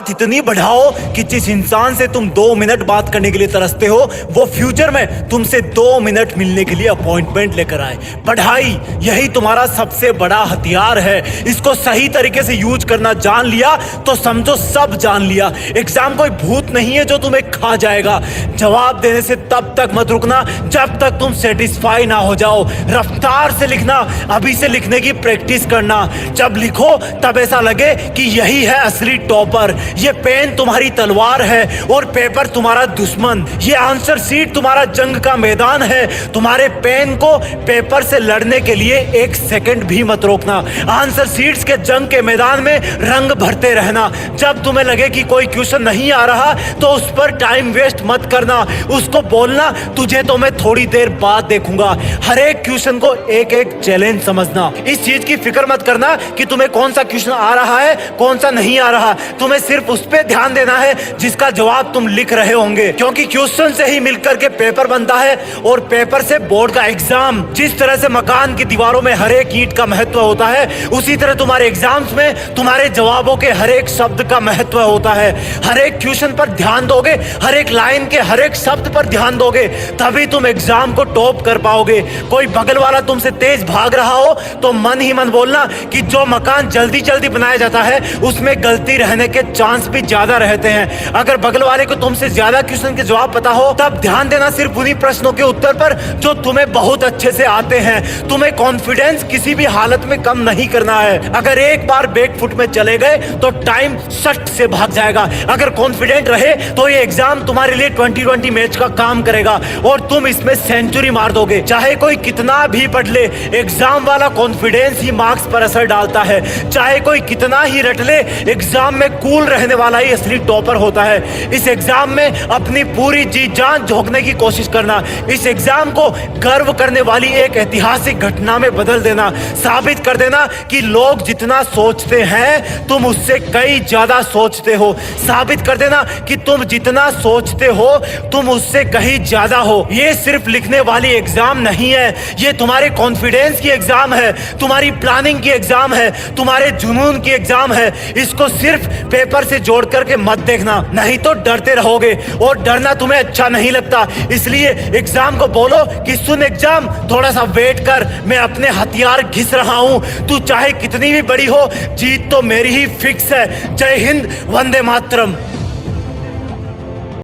बात इतनी बढ़ाओ कि जिस इंसान से तुम 2 मिनट बात करने के लिए तरसते हो वो फ्यूचर में तुमसे 2 मिनट मिलने के लिए अपॉइंटमेंट लेकर आए। पढ़ाई यही तुम्हारा सबसे बड़ा हथियार है। इसको सही तरीके से यूज करना जान लिया तो समझो सब जान लिया। एग्जाम कोई भूत नहीं है जो तुम्हें खा जाएगा। जवाब देने से तब तक मत रुकना जब तक तुम सेटिस्फाई ना हो जाओ। रफ्तार से लिखना, अभी से लिखने की प्रैक्टिस करना। जब लिखो तब ऐसा लगे कि यही है असली टॉपर। ये पेन तुम्हारी तलवार है और पेपर तुम्हारा दुश्मन। ये आंसर शीट तुम्हारा जंग का मैदान है। तुम्हारे पेन को पेपर से लड़ने के लिए 1 सेकंड भी मत रोकना। आंसर शीट्स के जंग के मैदान में रंग भरते रहना। जब तुम्हें लगे कि कोई क्वेश्चन नहीं आ रहा तो उस पर टाइम वेस्ट मत करना। उसको बोलना तुझे तो मैं थोड़ी देर बाद देखूंगा। हर एक क्वेश्चन को एक एक चैलेंज समझना। इस चीज की फिक्र मत करना कि तुम्हें कौन सा क्वेश्चन आ रहा है कौन सा नहीं आ रहा। तुम्हें सिर्फ उस पे ध्यान देना है जिसका जवाब तुम लिख रहे होंगे, क्योंकि क्वेश्चन से ही मिलकर के पेपर बनता है और पेपर से बोर्ड का एग्जाम। जिस तरह से मकान की दीवारों में हर एक ईंट का महत्व होता है उसी तरह तुम्हारे एग्जाम्स में तुम्हारे जवाबों के हर एक शब्द का महत्व होता है। हर एक क्वेश्चन पर ध्यान दोगे, हर एक लाइन के हर एक शब्द पर ध्यान दोगे, तभी तुम एग्जाम को टॉप कर पाओगे। कोई बगल वाला तुमसे तेज भाग रहा हो तो मन ही मन बोलना कि जो मकान जल्दी जल्दी बनाया जाता है उसमें गलती रहने के चांस भी ज्यादा रहते हैं। अगर बगल वाले को तुमसे ज्यादा क्वेश्चन के जवाब पता हो तब ध्यान देना सिर्फ उन्हीं प्रश्नों के उत्तर पर जो तुम्हें बहुत अच्छे से आते हैं। तुम्हें कॉन्फिडेंस किसी भी हालत में कम नहीं करना है। अगर एक बार बैकफुट में चले गए तो टाइम सट से भाग जाएगा। अगर कॉन्फिडेंट रहे तो ये एग्जाम तुम्हारे लिए 2020 मैच का काम करेगा और तुम इसमें सेंचुरी मार दोगे। चाहे कोई कितना भी पढ़ ले, एग्जाम वाला कॉन्फिडेंस ही मार्क्स पर असर डालता है। चाहे कोई कितना ही रट ले, एग्जाम में कूल रहने वाला ही असली टॉपर होता है। इस एग्जाम में अपनी पूरी जी जान झोंकने की कोशिश करना। इस एग्जाम को गर्व करने वाली एक ऐतिहासिक घटना में बदल देना। साबित कर देना कि लोग जितना सोचते हैं तुम उससे कई ज्यादा सोचते हो। साबित कर देना कि तुम जितना सोचते हो तुम उससे कहीं ज्यादा हो। ये सिर्फ लिखने वाली एग्जाम नहीं है, ये तुम्हारे कॉन्फिडेंस की एग्जाम है, तुम्हारी प्लानिंग की एग्जाम है, तुम्हारे जुनून की एग्जाम है। इसको सिर्फ पेपर से जोड़ करके मत देखना, नहीं तो डरते रहोगे और डरना तुम्हें अच्छा नहीं लगता। इसलिए एग्जाम को बोलो कि सुन एग्जाम, थोड़ा सा वेट कर, मैं अपने हथियार घिस रहा हूं। तू चाहे कितनी भी बड़ी हो, जीत तो मेरी ही फिक्स है। जय हिंद, वंदे मातरम।